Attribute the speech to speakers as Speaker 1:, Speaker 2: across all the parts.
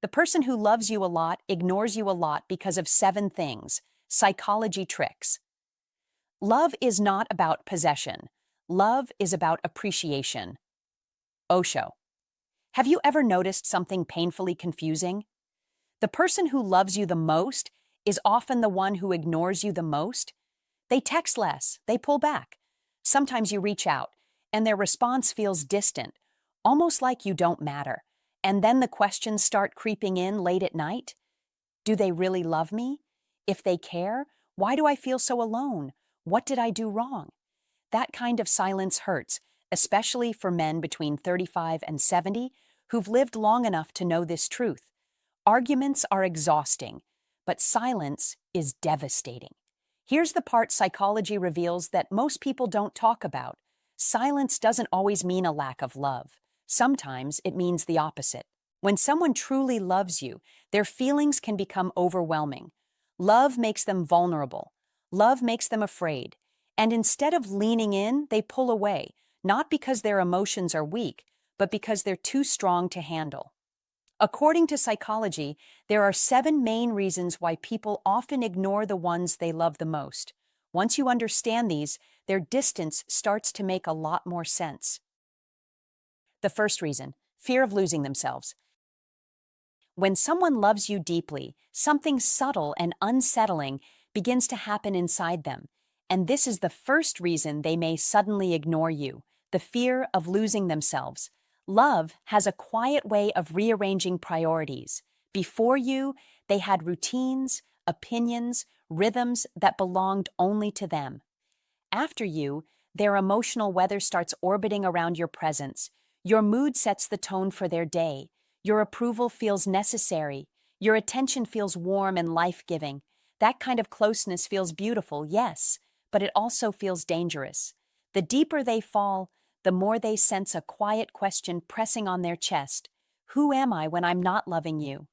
Speaker 1: The person who loves you a lot ignores you a lot because of 7 things. Psychology tricks. Love is not about possession. Love is about appreciation. Osho. Have you ever noticed something painfully confusing? The person who loves you the most is often the one who ignores you the most. They text less, they pull back. Sometimes you reach out, and their response feels distant, almost like you don't matter. And then the questions start creeping in late at night. Do they really love me? If they care, why do I feel so alone? What did I do wrong? That kind of silence hurts, especially for men between 35 and 70 who've lived long enough to know this truth. Arguments are exhausting, but silence is devastating. Here's the part psychology reveals that most people don't talk about. Silence doesn't always mean a lack of love. Sometimes it means the opposite. When someone truly loves you, their feelings can become overwhelming. Love makes them vulnerable. Love makes them afraid. And instead of leaning in, they pull away, not because their emotions are weak, but because they're too strong to handle. According to psychology, there are 7 main reasons why people often ignore the ones they love the most. Once you understand these, their distance starts to make a lot more sense. The first reason, fear of losing themselves. When someone loves you deeply, something subtle and unsettling begins to happen inside them. And this is the first reason they may suddenly ignore you, the fear of losing themselves. Love has a quiet way of rearranging priorities. Before you, they had routines, opinions, rhythms that belonged only to them. After you, their emotional weather starts orbiting around your presence. Your mood sets the tone for their day. Your approval feels necessary. Your attention feels warm and life-giving. That kind of closeness feels beautiful, yes, but it also feels dangerous. The deeper they fall, the more they sense a quiet question pressing on their chest. Who am I when I'm not loving you?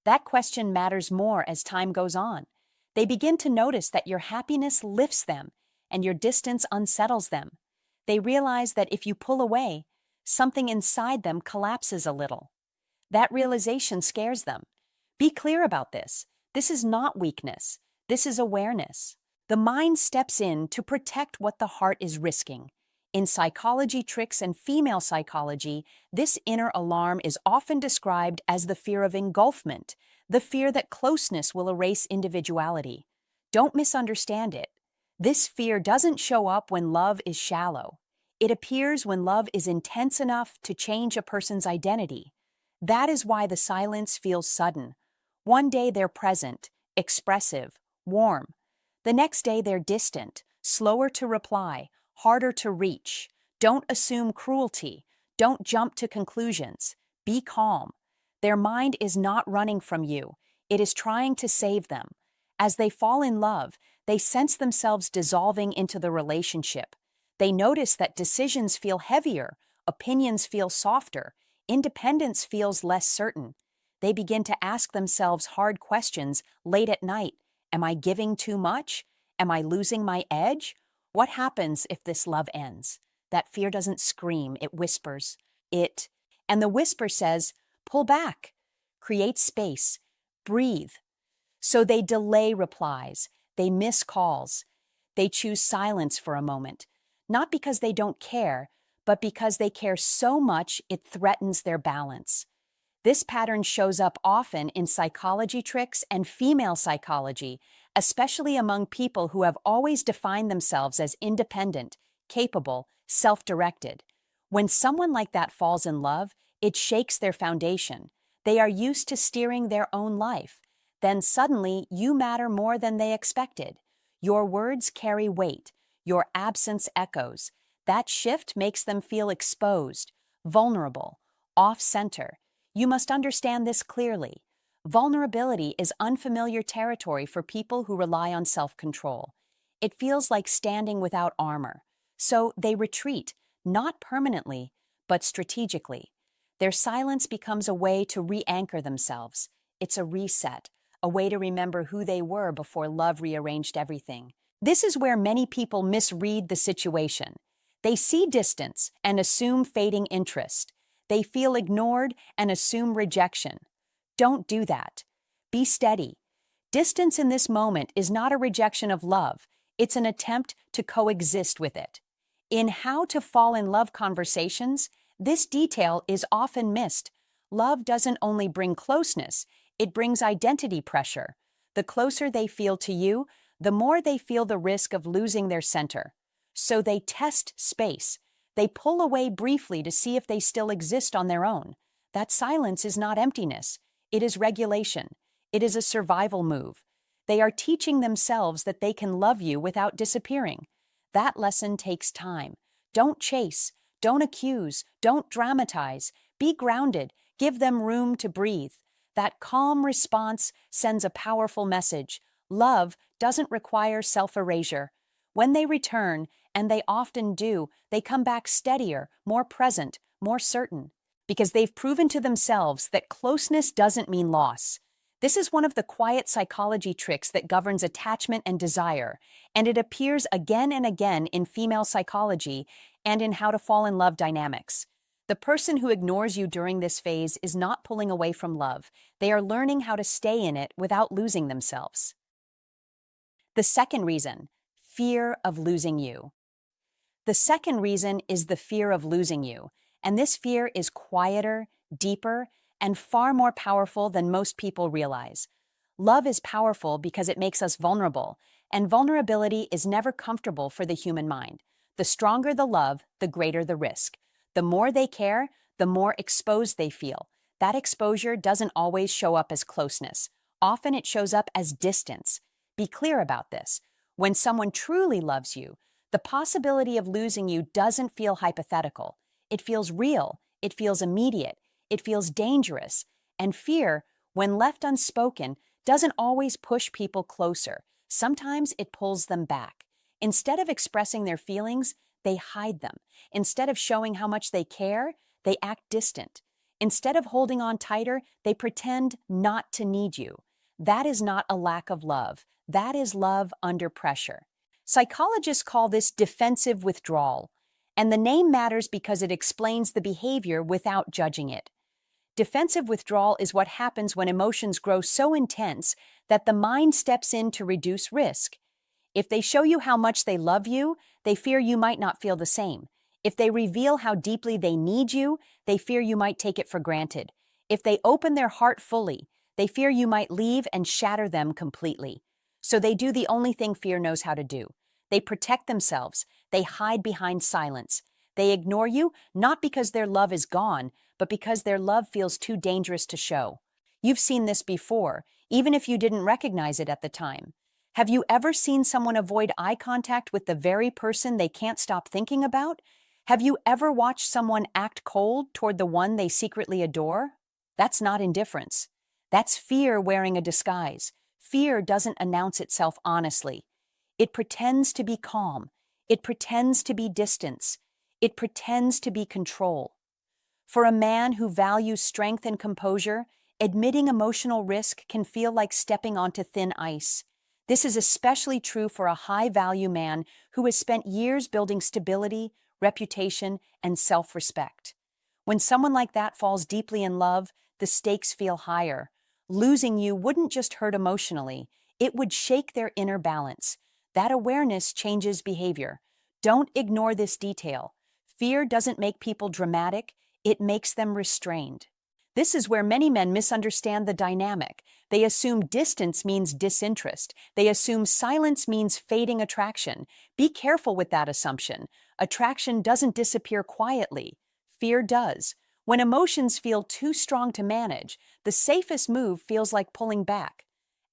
Speaker 1: That question matters more as time goes on. They begin to notice that your happiness lifts them and your distance unsettles them. They realize that if you pull away, something inside them collapses a little. That realization scares them. Be clear about this. This is not weakness. This is awareness. The mind steps in to protect what the heart is risking. In psychology tricks and female psychology, this inner alarm is often described as the fear of engulfment, the fear that closeness will erase individuality. Don't misunderstand it. This fear doesn't show up when love is shallow. It appears when love is intense enough to change a person's identity. That is why the silence feels sudden. One day they're present, expressive, warm. The next day they're distant, slower to reply, harder to reach. Don't assume cruelty. Don't jump to conclusions. Be calm. Their mind is not running from you. It is trying to save them. As they fall in love, they sense themselves dissolving into the relationship. They notice that decisions feel heavier, opinions feel softer, independence feels less certain. They begin to ask themselves hard questions late at night. Am I giving too much? Am I losing my edge? What happens if this love ends? That fear doesn't scream, it whispers. And the whisper says, pull back, create space, breathe. So they delay replies, they miss calls, they choose silence for a moment, not because they don't care, but because they care so much it threatens their balance. This pattern shows up often in psychology tricks and female psychology, especially among people who have always defined themselves as independent, capable, self-directed. When someone like that falls in love, it shakes their foundation. They are used to steering their own life. Then suddenly, you matter more than they expected. Your words carry weight. Your absence echoes. That shift makes them feel exposed, vulnerable, off-center. You must understand this clearly. Vulnerability is unfamiliar territory for people who rely on self-control. It feels like standing without armor. So they retreat, not permanently, but strategically. Their silence becomes a way to re-anchor themselves. It's a reset, a way to remember who they were before love rearranged everything. This is where many people misread the situation. They see distance and assume fading interest. They feel ignored and assume rejection. Don't do that. Be steady. Distance in this moment is not a rejection of love, it's an attempt to coexist with it. In how to fall in love conversations, this detail is often missed. Love doesn't only bring closeness, it brings identity pressure. The closer they feel to you, the more they feel the risk of losing their center. So they test space. They pull away briefly to see if they still exist on their own. That silence is not emptiness. It is regulation. It is a survival move. They are teaching themselves that they can love you without disappearing. That lesson takes time. Don't chase. Don't accuse. Don't dramatize. Be grounded. Give them room to breathe. That calm response sends a powerful message. Love doesn't require self-erasure. When they return, and they often do, they come back steadier, more present, more certain, because they've proven to themselves that closeness doesn't mean loss. This is one of the quiet psychology tricks that governs attachment and desire, and it appears again and again in female psychology and in how to fall in love dynamics. The person who ignores you during this phase is not pulling away from love. They are learning how to stay in it without losing themselves. The second reason, fear of losing you. The second reason is the fear of losing you, and this fear is quieter, deeper, and far more powerful than most people realize. Love is powerful because it makes us vulnerable, and vulnerability is never comfortable for the human mind. The stronger the love, the greater the risk. The more they care, the more exposed they feel. That exposure doesn't always show up as closeness. Often it shows up as distance. Be clear about this. When someone truly loves you, the possibility of losing you doesn't feel hypothetical. It feels real. It feels immediate. It feels dangerous. And fear, when left unspoken, doesn't always push people closer. Sometimes it pulls them back. Instead of expressing their feelings, they hide them. Instead of showing how much they care, they act distant. Instead of holding on tighter, they pretend not to need you. That is not a lack of love. That is love under pressure. Psychologists call this defensive withdrawal, and the name matters because it explains the behavior without judging it. Defensive withdrawal is what happens when emotions grow so intense that the mind steps in to reduce risk. If they show you how much they love you, they fear you might not feel the same. If they reveal how deeply they need you, they fear you might take it for granted. If they open their heart fully, they fear you might leave and shatter them completely. So they do the only thing fear knows how to do. They protect themselves. They hide behind silence. They ignore you, not because their love is gone, but because their love feels too dangerous to show. You've seen this before, even if you didn't recognize it at the time. Have you ever seen someone avoid eye contact with the very person they can't stop thinking about? Have you ever watched someone act cold toward the one they secretly adore? That's not indifference. That's fear wearing a disguise. Fear doesn't announce itself honestly. It pretends to be calm. It pretends to be distance. It pretends to be control. For a man who values strength and composure, admitting emotional risk can feel like stepping onto thin ice. This is especially true for a high-value man who has spent years building stability, reputation, and self-respect. When someone like that falls deeply in love, the stakes feel higher. Losing you wouldn't just hurt emotionally, it would shake their inner balance. That awareness changes behavior. Don't ignore this detail. Fear doesn't make people dramatic, it makes them restrained. This is where many men misunderstand the dynamic. They assume distance means disinterest. They assume silence means fading attraction. Be careful with that assumption. Attraction doesn't disappear quietly. Fear does. When emotions feel too strong to manage, the safest move feels like pulling back.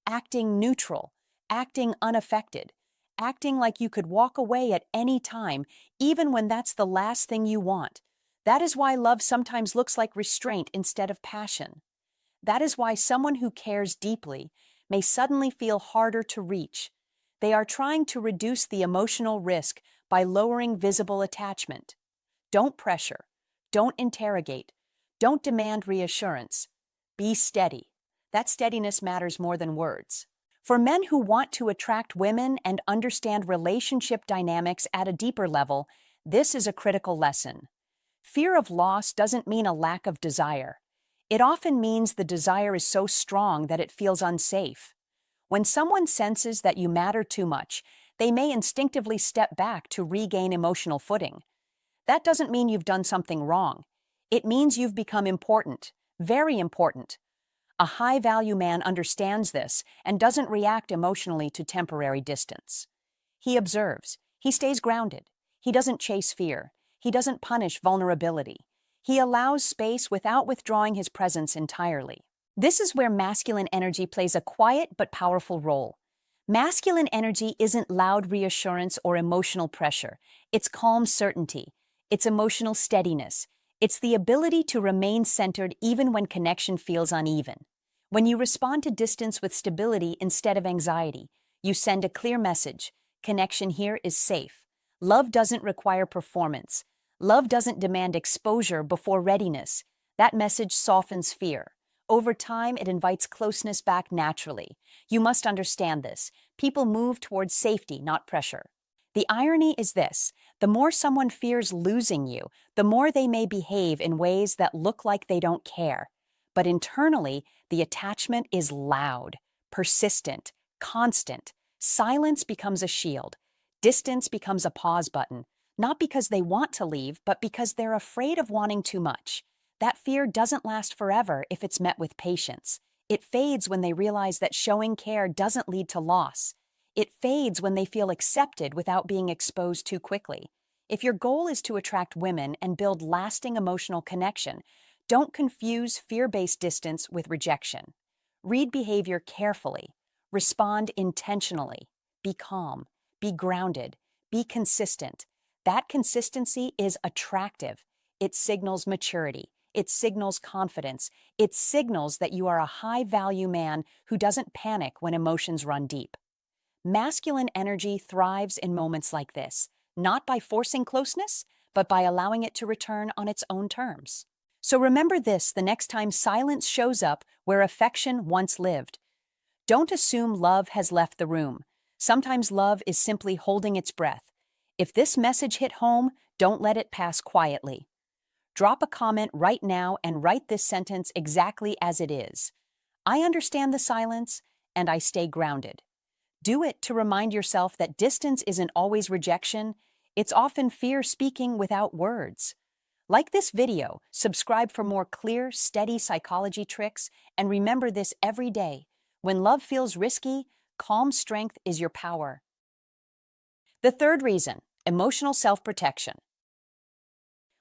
Speaker 1: Acting neutral, acting unaffected, acting like you could walk away at any time, even when that's the last thing you want. That is why love sometimes looks like restraint instead of passion. That is why someone who cares deeply may suddenly feel harder to reach. They are trying to reduce the emotional risk by lowering visible attachment. Don't pressure. Don't interrogate. Don't demand reassurance. Be steady. That steadiness matters more than words. For men who want to attract women and understand relationship dynamics at a deeper level, this is a critical lesson. Fear of loss doesn't mean a lack of desire. It often means the desire is so strong that it feels unsafe. When someone senses that you matter too much, they may instinctively step back to regain emotional footing. That doesn't mean you've done something wrong. It means you've become important, very important. A high-value man understands this and doesn't react emotionally to temporary distance. He observes. He stays grounded. He doesn't chase fear. He doesn't punish vulnerability. He allows space without withdrawing his presence entirely. This is where masculine energy plays a quiet but powerful role. Masculine energy isn't loud reassurance or emotional pressure. It's calm certainty. It's emotional steadiness. It's the ability to remain centered even when connection feels uneven. When you respond to distance with stability instead of anxiety, you send a clear message. Connection here is safe. Love doesn't require performance. Love doesn't demand exposure before readiness. That message softens fear. Over time, it invites closeness back naturally. You must understand this. People move towards safety, not pressure. The irony is this: the more someone fears losing you, the more they may behave in ways that look like they don't care. But internally, the attachment is loud, persistent, constant. Silence becomes a shield. Distance becomes a pause button, not because they want to leave, but because they're afraid of wanting too much. That fear doesn't last forever if it's met with patience. It fades when they realize that showing care doesn't lead to loss. It fades when they feel accepted without being exposed too quickly. If your goal is to attract women and build lasting emotional connection, don't confuse fear-based distance with rejection. Read behavior carefully. Respond intentionally. Be calm. Be grounded. Be consistent. That consistency is attractive. It signals maturity. It signals confidence. It signals that you are a high-value man who doesn't panic when emotions run deep. Masculine energy thrives in moments like this, not by forcing closeness, but by allowing it to return on its own terms. So remember this the next time silence shows up where affection once lived. Don't assume love has left the room. Sometimes love is simply holding its breath. If this message hit home, don't let it pass quietly. Drop a comment right now and write this sentence exactly as it is. I understand the silence, and I stay grounded. Do it to remind yourself that distance isn't always rejection. It's often fear speaking without words. Like this video, subscribe for more clear, steady psychology tricks, and remember this every day. When love feels risky, calm strength is your power. The third reason, emotional self-protection.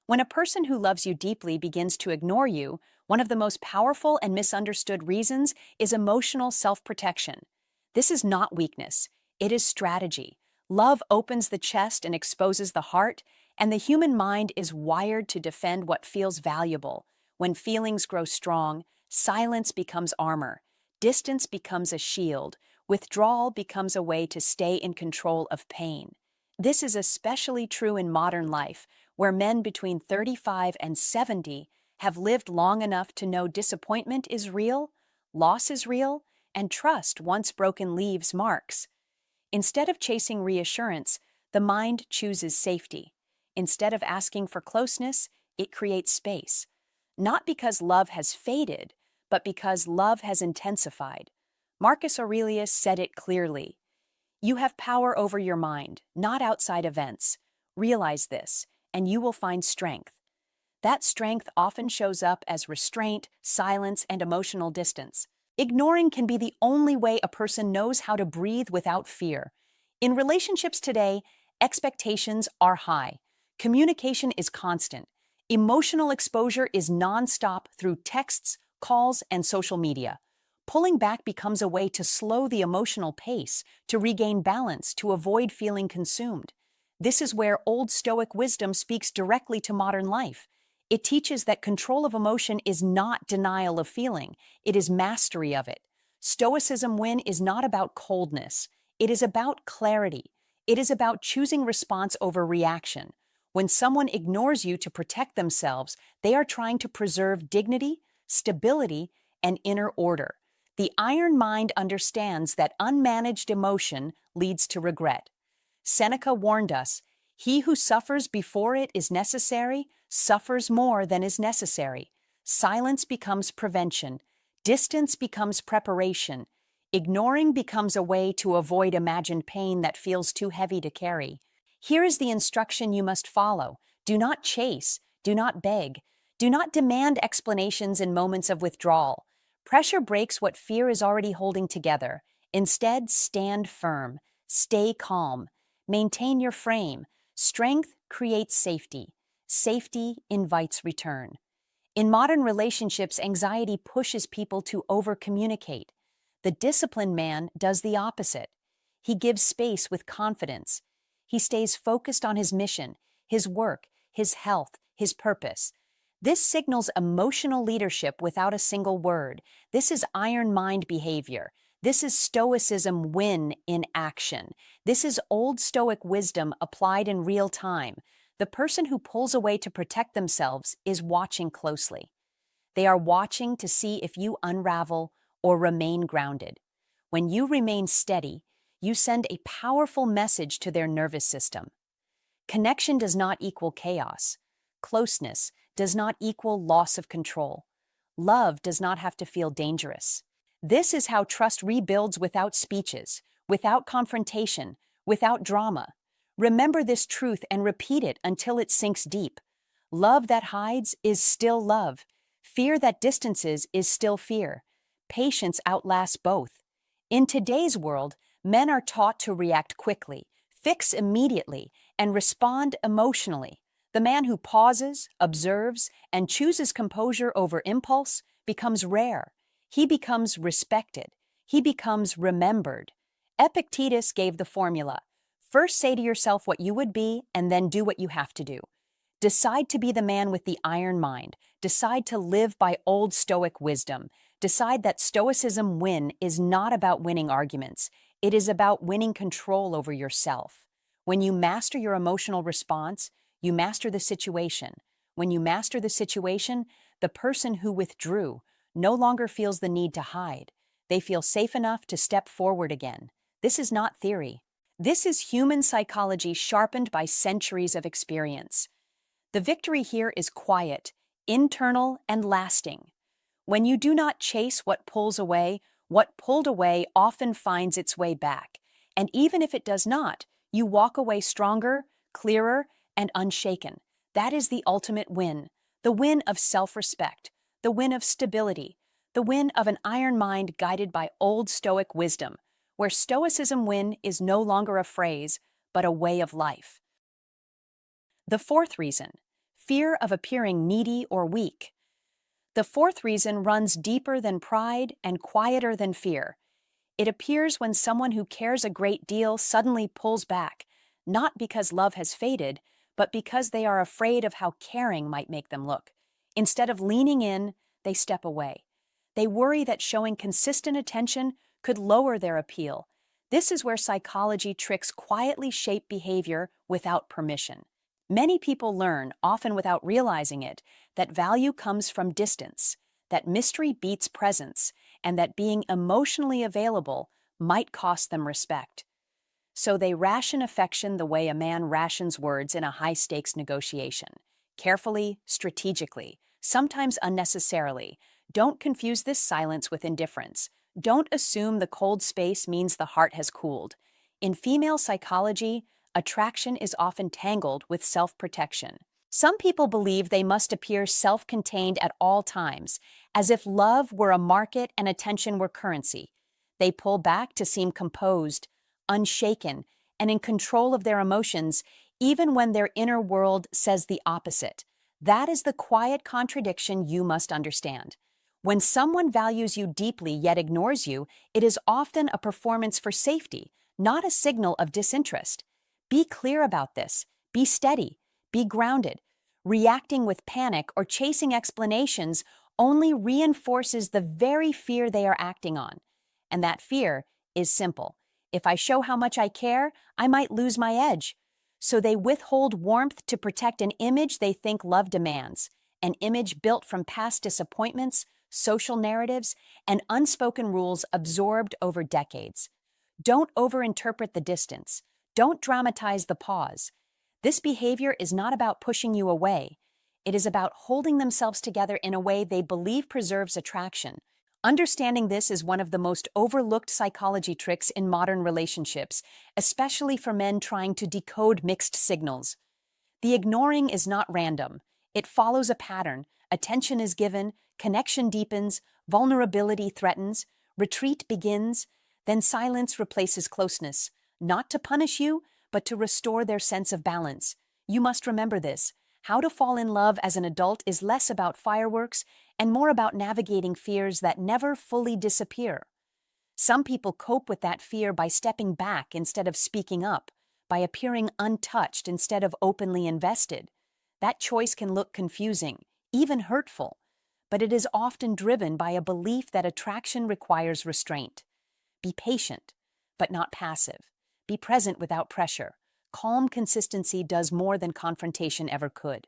Speaker 1: When a person who loves you deeply begins to ignore you, one of the most powerful and misunderstood reasons is emotional self-protection. This is not weakness. It is strategy. Love opens the chest and exposes the heart, and the human mind is wired to defend what feels valuable. When feelings grow strong, silence becomes armor. Distance becomes a shield. Withdrawal becomes a way to stay in control of pain. This is especially true in modern life, where men between 35 and 70 have lived long enough to know disappointment is real, loss is real, and trust once broken leaves marks. Instead of chasing reassurance, the mind chooses safety. Instead of asking for closeness, it creates space. Not because love has faded, but because love has intensified. Marcus Aurelius said it clearly. You have power over your mind, not outside events. Realize this, and you will find strength. That strength often shows up as restraint, silence, and emotional distance. Ignoring can be the only way a person knows how to breathe without fear. In relationships today, expectations are high. Communication is constant. Emotional exposure is nonstop through texts, calls, and social media. Pulling back becomes a way to slow the emotional pace, to regain balance, to avoid feeling consumed. This is where Old Stoic wisdom speaks directly to modern life. It teaches that control of emotion is not denial of feeling, it is mastery of it. Stoicism Win is not about coldness. It is about clarity. It is about choosing response over reaction. When someone ignores you to protect themselves, they are trying to preserve dignity, stability, and inner order. The iron mind understands that unmanaged emotion leads to regret. Seneca warned us, "He who suffers before it is necessary suffers more than is necessary." Silence becomes prevention. Distance becomes preparation. Ignoring becomes a way to avoid imagined pain that feels too heavy to carry. Here is the instruction you must follow. Do not chase. Do not beg. Do not demand explanations in moments of withdrawal. Pressure breaks what fear is already holding together. Instead, stand firm. Stay calm. Maintain your frame. Strength creates safety. Safety invites return. In modern relationships, anxiety pushes people to over-communicate. The disciplined man does the opposite. He gives space with confidence. He stays focused on his mission, his work, his health, his purpose. This signals emotional leadership without a single word. This is iron mind behavior. This is Stoicism win in action. This is Old Stoic wisdom applied in real time. The person who pulls away to protect themselves is watching closely. They are watching to see if you unravel or remain grounded. When you remain steady, you send a powerful message to their nervous system. Connection does not equal chaos. Closeness does not equal loss of control. Love does not have to feel dangerous. This is how trust rebuilds without speeches, without confrontation, without drama. Remember this truth and repeat it until it sinks deep. Love that hides is still love. Fear that distances is still fear. Patience outlasts both. In today's world, men are taught to react quickly, fix immediately, and respond emotionally. The man who pauses, observes, and chooses composure over impulse becomes rare. He becomes respected. He becomes remembered. Epictetus gave the formula: first say to yourself what you would be, and then do what you have to do. Decide to be the man with the iron mind. Decide to live by Old Stoic wisdom. Decide that Stoicism win is not about winning arguments. It is about winning control over yourself. When you master your emotional response, you master the situation. When you master the situation, the person who withdrew no longer feels the need to hide. They feel safe enough to step forward again. This is not theory. This is human psychology sharpened by centuries of experience. The victory here is quiet, internal, and lasting. When you do not chase what pulls away, what pulled away often finds its way back. And even if it does not, you walk away stronger, clearer, and unshaken. That is the ultimate win. The win of self-respect, the win of stability, the win of an iron mind guided by Old Stoic wisdom, where Stoicism win is no longer a phrase, but a way of life. The fourth reason: fear of appearing needy or weak. The fourth reason runs deeper than pride and quieter than fear. It appears when someone who cares a great deal suddenly pulls back, not because love has faded, but because they are afraid of how caring might make them look. Instead of leaning in, they step away. They worry that showing consistent attention could lower their appeal. This is where psychology tricks quietly shape behavior without permission. Many people learn, often without realizing it, that value comes from distance, that mystery beats presence, and that being emotionally available might cost them respect. So they ration affection the way a man rations words in a high-stakes negotiation. Carefully, strategically, sometimes unnecessarily. Don't confuse this silence with indifference. Don't assume the cold space means the heart has cooled. In female psychology, attraction is often tangled with self-protection. Some people believe they must appear self-contained at all times, as if love were a market and attention were currency. They pull back to seem composed, unshaken, and in control of their emotions, even when their inner world says the opposite. That is the quiet contradiction you must understand. When someone values you deeply yet ignores you, it is often a performance for safety, not a signal of disinterest. Be clear about this. Be steady. Be grounded. Reacting with panic or chasing explanations only reinforces the very fear they are acting on. And that fear is simple. If I show how much I care, I might lose my edge. So they withhold warmth to protect an image they think love demands, an image built from past disappointments, social narratives, and unspoken rules absorbed over decades. Don't overinterpret the distance. Don't dramatize the pause. This behavior is not about pushing you away. It is about holding themselves together in a way they believe preserves attraction. Understanding this is one of the most overlooked psychology tricks in modern relationships, especially for men trying to decode mixed signals. The ignoring is not random. It follows a pattern. Attention is given, connection deepens, vulnerability threatens, retreat begins, then silence replaces closeness, not to punish you, but to restore their sense of balance. You must remember this. How to fall in love as an adult is less about fireworks and more about navigating fears that never fully disappear. Some people cope with that fear by stepping back instead of speaking up, by appearing untouched instead of openly invested. That choice can look confusing, even hurtful, but it is often driven by a belief that attraction requires restraint. Be patient, but not passive. Be present without pressure. Calm consistency does more than confrontation ever could.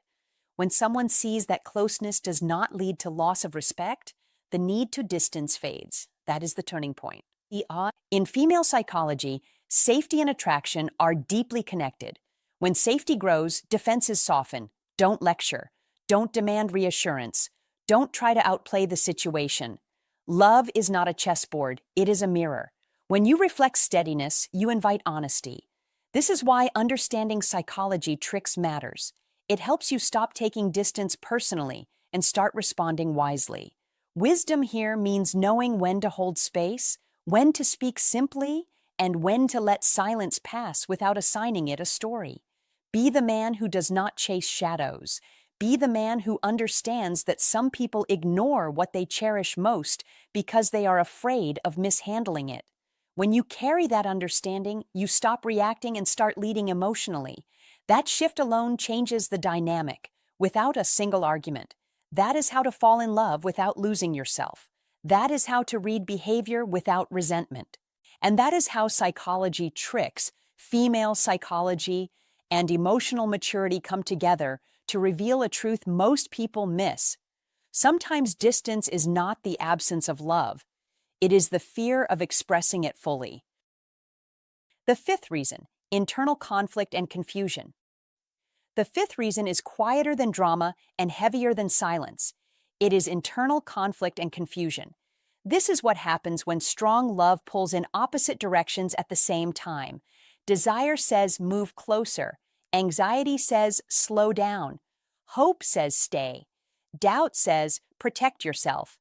Speaker 1: When someone sees that closeness does not lead to loss of respect, the need to distance fades. That is the turning point. In female psychology, safety and attraction are deeply connected. When safety grows, defenses soften. Don't lecture. Don't demand reassurance. Don't try to outplay the situation. Love is not a chessboard, it is a mirror. When you reflect steadiness, you invite honesty. This is why understanding psychology tricks matters. It helps you stop taking distance personally and start responding wisely. Wisdom here means knowing when to hold space, when to speak simply, and when to let silence pass without assigning it a story. Be the man who does not chase shadows. Be the man who understands that some people ignore what they cherish most because they are afraid of mishandling it. When you carry that understanding, you stop reacting and start leading emotionally. That shift alone changes the dynamic, without a single argument. That is how to fall in love without losing yourself. That is how to read behavior without resentment. And that is how psychology tricks, female psychology, and emotional maturity come together to reveal a truth most people miss. Sometimes distance is not the absence of love. It is the fear of expressing it fully. The fifth reason, internal conflict and confusion. The fifth reason is quieter than drama and heavier than silence. It is internal conflict and confusion. This is what happens when strong love pulls in opposite directions at the same time. Desire says move closer. Anxiety says slow down. Hope says stay. Doubt says protect yourself.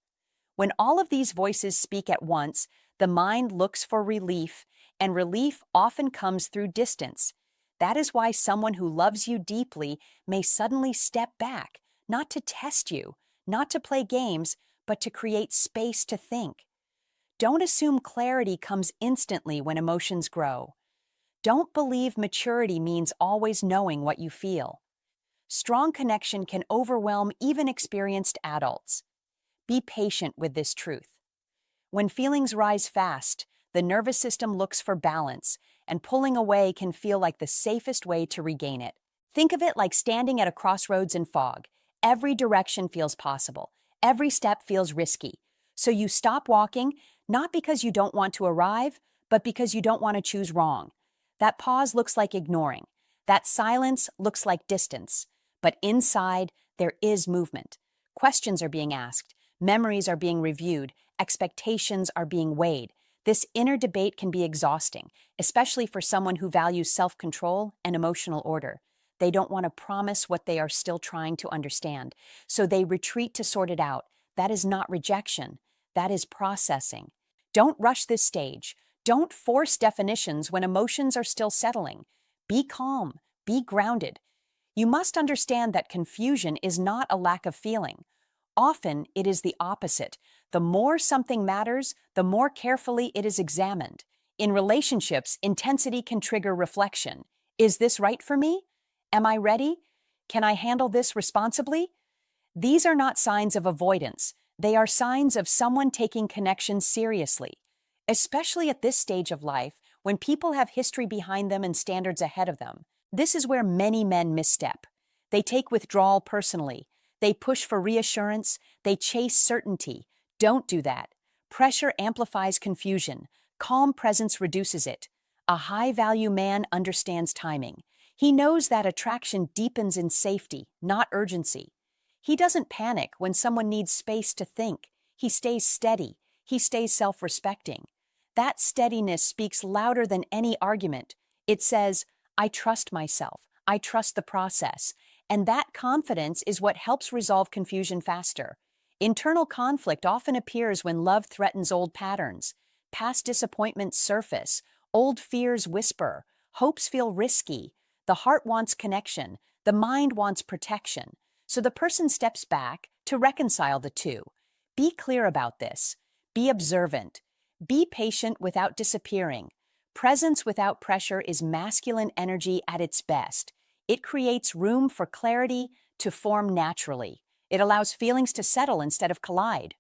Speaker 1: When all of these voices speak at once, the mind looks for relief, and relief often comes through distance. That is why someone who loves you deeply may suddenly step back, not to test you, not to play games, but to create space to think. Don't assume clarity comes instantly when emotions grow. Don't believe maturity means always knowing what you feel. Strong connection can overwhelm even experienced adults. Be patient with this truth. When feelings rise fast, the nervous system looks for balance, and pulling away can feel like the safest way to regain it. Think of it like standing at a crossroads in fog. Every direction feels possible. Every step feels risky. So you stop walking, not because you don't want to arrive, but because you don't want to choose wrong. That pause looks like ignoring. That silence looks like distance. But inside, there is movement. Questions are being asked. Memories are being reviewed. Expectations are being weighed. This inner debate can be exhausting, especially for someone who values self-control and emotional order. They don't want to promise what they are still trying to understand, so they retreat to sort it out. That is not rejection. That is processing. Don't rush this stage. Don't force definitions when emotions are still settling. Be calm. Be grounded. You must understand that confusion is not a lack of feeling. Often, it is the opposite. The more something matters, the more carefully it is examined. In relationships, intensity can trigger reflection. Is this right for me? Am I ready? Can I handle this responsibly? These are not signs of avoidance. They are signs of someone taking connection seriously. Especially at this stage of life, when people have history behind them and standards ahead of them. This is where many men misstep. They take withdrawal personally. They push for reassurance. They chase certainty. Don't do that. Pressure amplifies confusion. Calm presence reduces it. A high-value man understands timing. He knows that attraction deepens in safety, not urgency. He doesn't panic when someone needs space to think. He stays steady. He stays self-respecting. That steadiness speaks louder than any argument. It says, I trust myself. I trust the process. And that confidence is what helps resolve confusion faster. Internal conflict often appears when love threatens old patterns. Past disappointments surface. Old fears whisper. Hopes feel risky. The heart wants connection. The mind wants protection. So the person steps back to reconcile the two. Be clear about this. Be observant. Be patient without disappearing. Presence without pressure is masculine energy at its best. It creates room for clarity to form naturally. It allows feelings to settle instead of collide.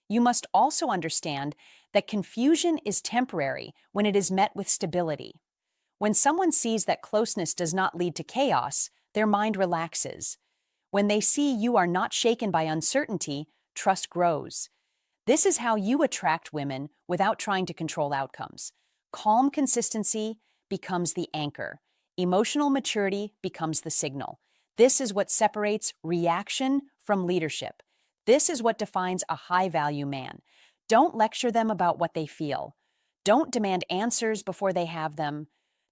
Speaker 1: You must also understand that confusion is temporary when it is met with stability. When someone sees that closeness does not lead to chaos, their mind relaxes. When they see you are not shaken by uncertainty, trust grows. This is how you attract women without trying to control outcomes. Calm consistency becomes the anchor. Emotional maturity becomes the signal. This is what separates reaction from leadership. This is what defines a high-value man. Don't lecture them about what they feel. Don't demand answers before they have them.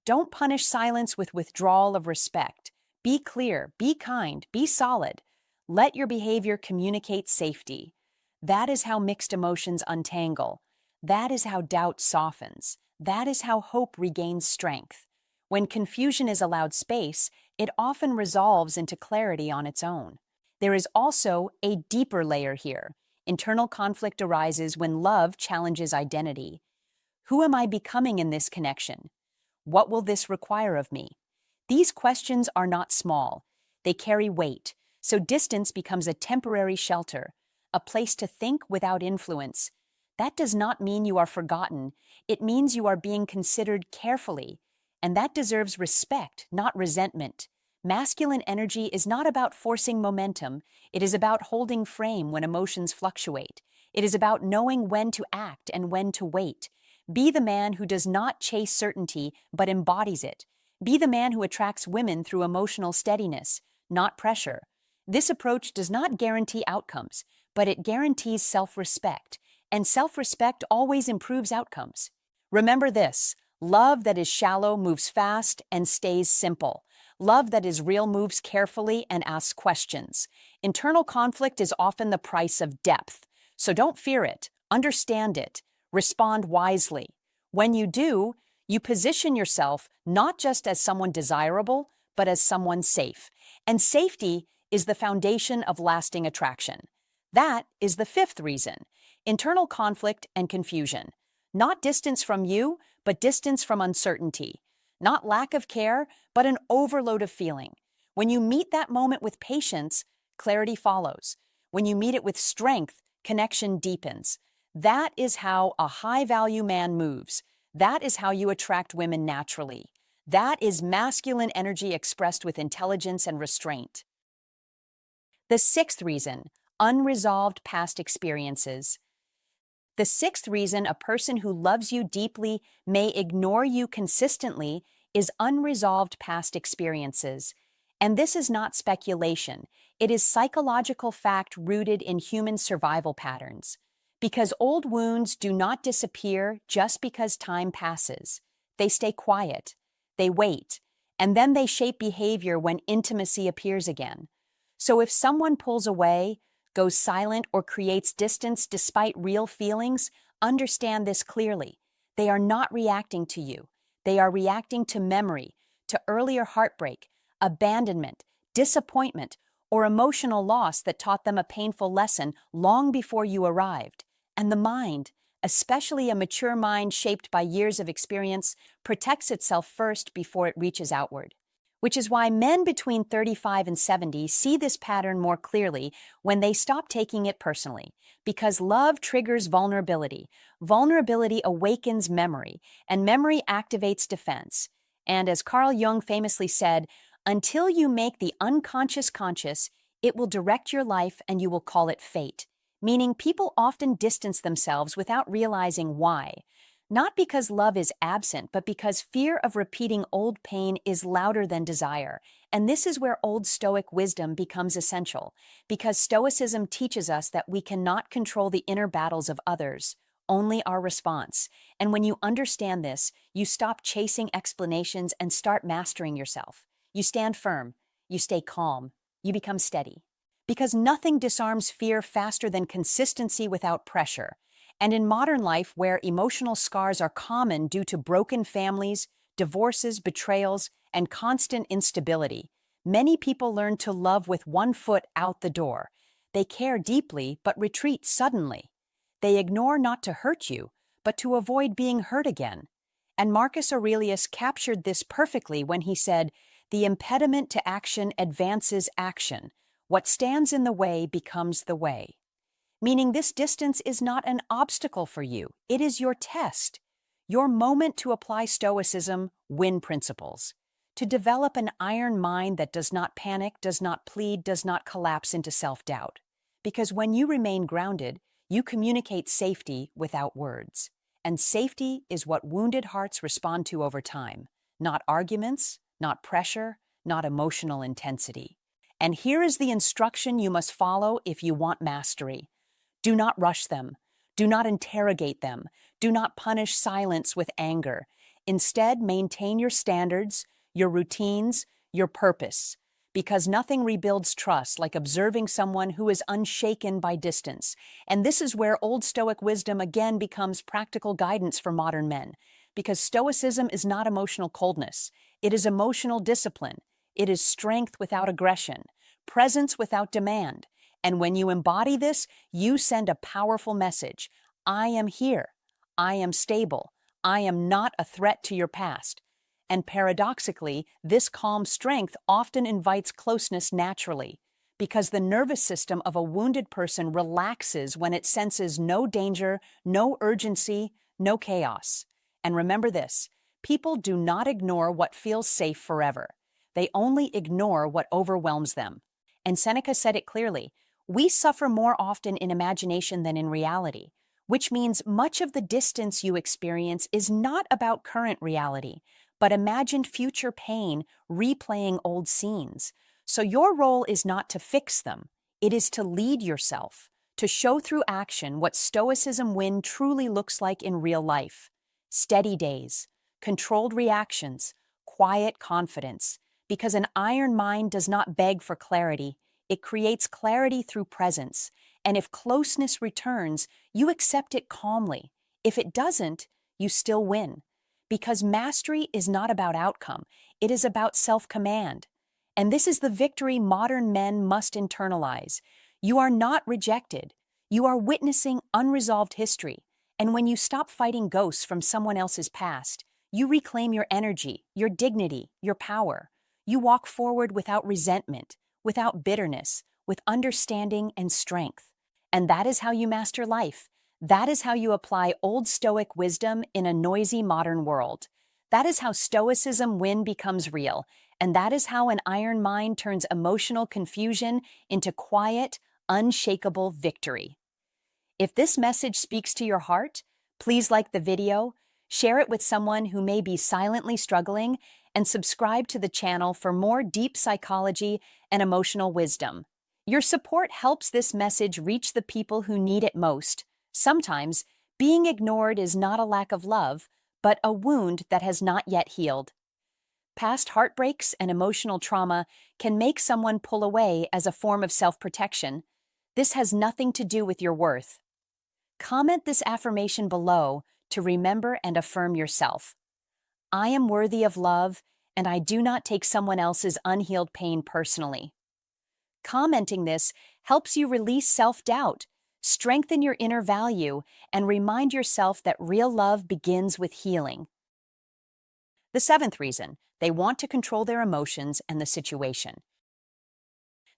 Speaker 1: Don't punish silence with withdrawal of respect. Be clear, be kind, be solid. Let your behavior communicate safety. That is how mixed emotions untangle. That is how doubt softens. That is how hope regains strength. When confusion is allowed space, it often resolves into clarity on its own. There is also a deeper layer here. Internal conflict arises when love challenges identity. Who am I becoming in this connection? What will this require of me? These questions are not small. They carry weight, so distance becomes a temporary shelter, a place to think without influence. That does not mean you are forgotten. It means you are being considered carefully, and that deserves respect, not resentment. Masculine energy is not about forcing momentum. It is about holding frame when emotions fluctuate. It is about knowing when to act and when to wait. Be the man who does not chase certainty, but embodies it. Be the man who attracts women through emotional steadiness, not pressure. This approach does not guarantee outcomes, but it guarantees self-respect, and self-respect always improves outcomes. Remember this: love that is shallow moves fast and stays simple. Love that is real moves carefully and asks questions. Internal conflict is often the price of depth, so don't fear it. Understand it. Respond wisely. When you do, you position yourself not just as someone desirable, but as someone safe. And safety is the foundation of lasting attraction. That is the fifth reason: internal conflict and confusion. Not distance from you, but distance from uncertainty. Not lack of care, but an overload of feeling. When you meet that moment with patience, clarity follows. When you meet it with strength, connection deepens. That is how a high-value man moves. That is how you attract women naturally. That is masculine energy expressed with intelligence and restraint. The sixth reason: unresolved past experiences. The sixth reason a person who loves you deeply may ignore you consistently is unresolved past experiences. And this is not speculation. It is psychological fact rooted in human survival patterns. Because old wounds do not disappear just because time passes. They stay quiet. They wait. And then they shape behavior when intimacy appears again. So if someone pulls away, goes silent, or creates distance despite real feelings, understand this clearly. They are not reacting to you. They are reacting to memory, to earlier heartbreak, abandonment, disappointment, or emotional loss that taught them a painful lesson long before you arrived. And the mind, especially a mature mind shaped by years of experience, protects itself first before it reaches outward. Which is why men between 35 and 70 see this pattern more clearly when they stop taking it personally. Because love triggers vulnerability. Vulnerability awakens memory, and memory activates defense. And as Carl Jung famously said, until you make the unconscious conscious, it will direct your life and you will call it fate. Meaning people often distance themselves without realizing why. Not because love is absent, but because fear of repeating old pain is louder than desire. And this is where Old Stoic wisdom becomes essential, because Stoicism teaches us that we cannot control the inner battles of others, only our response. And when you understand this, you stop chasing explanations and start mastering yourself. You stand firm, you stay calm, you become steady. Because nothing disarms fear faster than consistency without pressure. And in modern life, where emotional scars are common due to broken families, divorces, betrayals, and constant instability, many people learn to love with one foot out the door. They care deeply but retreat suddenly. They ignore not to hurt you, but to avoid being hurt again. And Marcus Aurelius captured this perfectly when he said, "The impediment to action advances action. What stands in the way becomes the way." Meaning this distance is not an obstacle for you, it is your test, your moment to apply Stoicism win principles, to develop an iron mind that does not panic, does not plead, does not collapse into self-doubt. Because when you remain grounded, you communicate safety without words. And safety is what wounded hearts respond to over time, not arguments, not pressure, not emotional intensity. And here is the instruction you must follow if you want mastery. Do not rush them. Do not interrogate them. Do not punish silence with anger. Instead, maintain your standards, your routines, your purpose, because nothing rebuilds trust like observing someone who is unshaken by distance. And this is where Old Stoic wisdom again becomes practical guidance for modern men, because Stoicism is not emotional coldness. It is emotional discipline. It is strength without aggression, presence without demand. And when you embody this, you send a powerful message. I am here. I am stable. I am not a threat to your past. And paradoxically, this calm strength often invites closeness naturally, because the nervous system of a wounded person relaxes when it senses no danger, no urgency, no chaos. And remember this, people do not ignore what feels safe forever. They only ignore what overwhelms them. And Seneca said it clearly, we suffer more often in imagination than in reality, which means much of the distance you experience is not about current reality, but imagined future pain replaying old scenes. So your role is not to fix them, it is to lead yourself, to show through action what Stoicism win truly looks like in real life. Steady days, controlled reactions, quiet confidence, because an iron mind does not beg for clarity, it creates clarity through presence. And if closeness returns, you accept it calmly. If it doesn't, you still win. Because mastery is not about outcome, it is about self-command. And this is the victory modern men must internalize. You are not rejected. You are witnessing unresolved history. And when you stop fighting ghosts from someone else's past, you reclaim your energy, your dignity, your power. You walk forward without resentment, without bitterness, with understanding and strength. And that is how you master life. That is how you apply Old Stoic wisdom in a noisy modern world. That is how Stoicism win becomes real. And that is how an iron mind turns emotional confusion into quiet, unshakable victory. If this message speaks to your heart, please like the video, share it with someone who may be silently struggling, and subscribe to the channel for more deep psychology and emotional wisdom. Your support helps this message reach the people who need it most. Sometimes, being ignored is not a lack of love, but a wound that has not yet healed. Past heartbreaks and emotional trauma can make someone pull away as a form of self-protection. This has nothing to do with your worth. Comment this affirmation below to remember and affirm yourself. I am worthy of love, and I do not take someone else's unhealed pain personally. Commenting this helps you release self-doubt, strengthen your inner value, and remind yourself that real love begins with healing. The seventh reason, they want to control their emotions and the situation.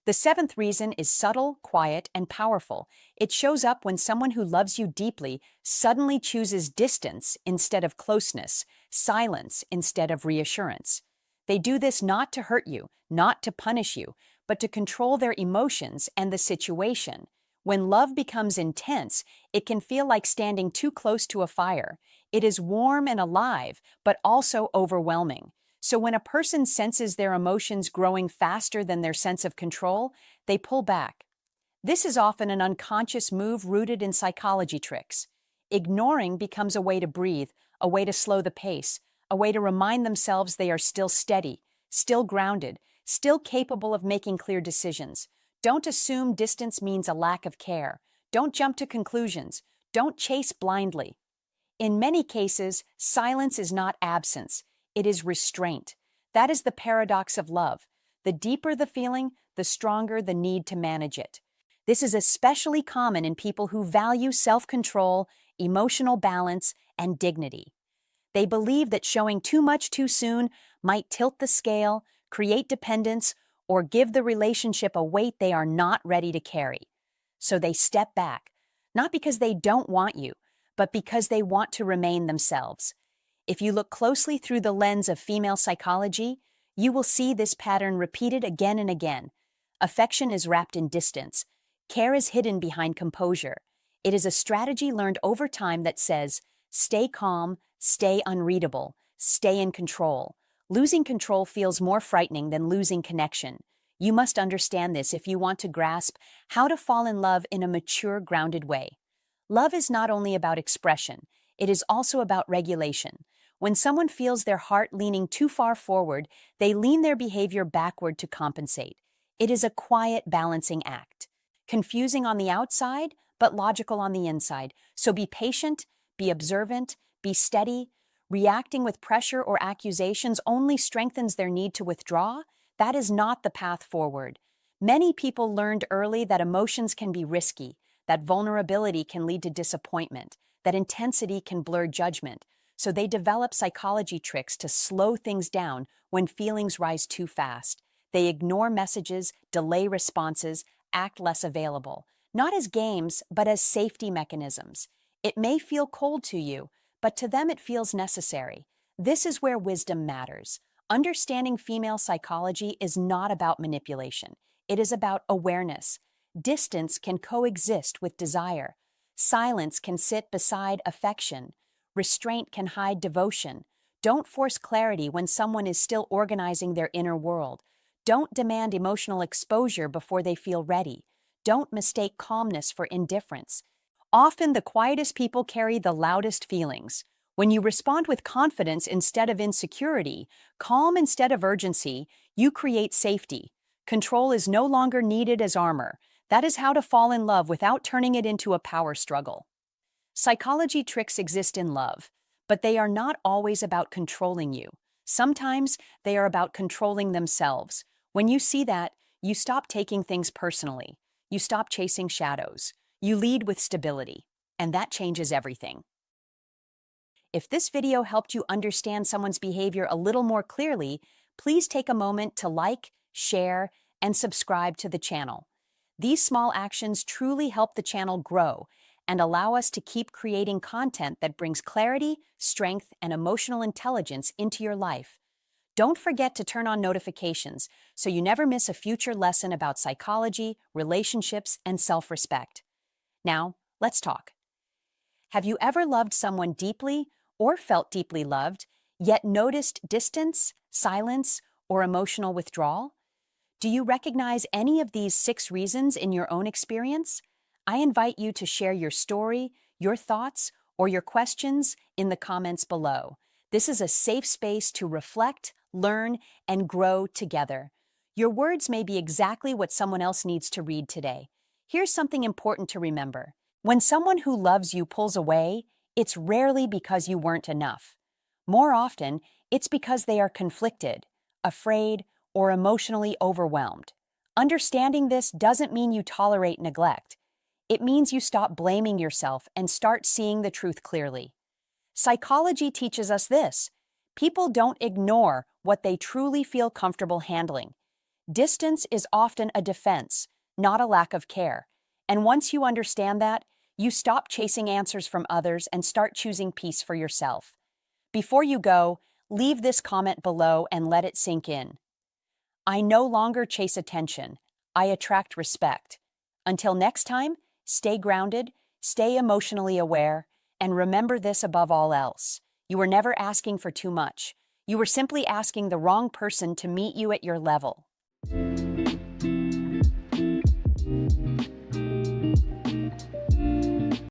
Speaker 1: The seventh reason is subtle, quiet, and powerful. It shows up when someone who loves you deeply suddenly chooses distance instead of closeness, silence instead of reassurance. They do this not to hurt you, not to punish you, but to control their emotions and the situation, When love becomes intense, it can feel like standing too close to a fire. It is warm and alive, but also overwhelming. So when a person senses their emotions growing faster than their sense of control, they pull back. This is often an unconscious move rooted in psychology tricks. Ignoring becomes a way to breathe, a way to slow the pace, a way to remind themselves they are still steady, still grounded, still capable of making clear decisions. Don't assume distance means a lack of care. Don't jump to conclusions. Don't chase blindly. In many cases, silence is not absence, it is restraint. That is the paradox of love. The deeper the feeling, the stronger the need to manage it. This is especially common in people who value self-control, emotional balance, and dignity. They believe that showing too much too soon might tilt the scale, create dependence, or give the relationship a weight they are not ready to carry. So they step back, not because they don't want you, but because they want to remain themselves. If you look closely through the lens of female psychology, you will see this pattern repeated again and again. Affection is wrapped in distance. Care is hidden behind composure. It is a strategy learned over time that says, stay calm, stay unreadable, stay in control. Losing control feels more frightening than losing connection. You must understand this if you want to grasp how to fall in love in a mature, grounded way. Love is not only about expression, it is also about regulation. When someone feels their heart leaning too far forward, they lean their behavior backward to compensate. It is a quiet balancing act. Confusing on the outside, but logical on the inside. So be patient, be observant, be steady. Reacting with pressure or accusations only strengthens their need to withdraw. That is not the path forward. Many people learned early that emotions can be risky, that vulnerability can lead to disappointment, that intensity can blur judgment. So they develop psychology tricks to slow things down when feelings rise too fast. They ignore messages, delay responses, act less available, not as games, but as safety mechanisms. It may feel cold to you, but to them it feels necessary. This is where wisdom matters. Understanding female psychology is not about manipulation. It is about awareness. Distance can coexist with desire. Silence can sit beside affection. Restraint can hide devotion. Don't force clarity when someone is still organizing their inner world. Don't demand emotional exposure before they feel ready. Don't mistake calmness for indifference. Often the quietest people carry the loudest feelings. When you respond with confidence instead of insecurity, calm instead of urgency, you create safety. Control is no longer needed as armor. That is how to fall in love without turning it into a power struggle. Psychology tricks exist in love, but they are not always about controlling you. Sometimes they are about controlling themselves. When you see that, you stop taking things personally. You stop chasing shadows. You lead with stability, and that changes everything. If this video helped you understand someone's behavior a little more clearly, please take a moment to like, share, and subscribe to the channel. These small actions truly help the channel grow and allow us to keep creating content that brings clarity, strength, and emotional intelligence into your life. Don't forget to turn on notifications so you never miss a future lesson about psychology, relationships, and self-respect. Now, let's talk. Have you ever loved someone deeply or felt deeply loved, yet noticed distance, silence, or emotional withdrawal? Do you recognize any of these 6 reasons in your own experience? I invite you to share your story, your thoughts, or your questions in the comments below. This is a safe space to reflect, learn, and grow together. Your words may be exactly what someone else needs to read today. Here's something important to remember. When someone who loves you pulls away, it's rarely because you weren't enough. More often, it's because they are conflicted, afraid, or emotionally overwhelmed. Understanding this doesn't mean you tolerate neglect. It means you stop blaming yourself and start seeing the truth clearly. Psychology teaches us this: people don't ignore what they truly feel comfortable handling. Distance is often a defense, not a lack of care. And once you understand that, you stop chasing answers from others and start choosing peace for yourself. Before you go, leave this comment below and let it sink in. I no longer chase attention. I attract respect. Until next time, Stay grounded, stay emotionally aware, and remember this above all else. You were never asking for too much. You were simply asking the wrong person to meet you at your level.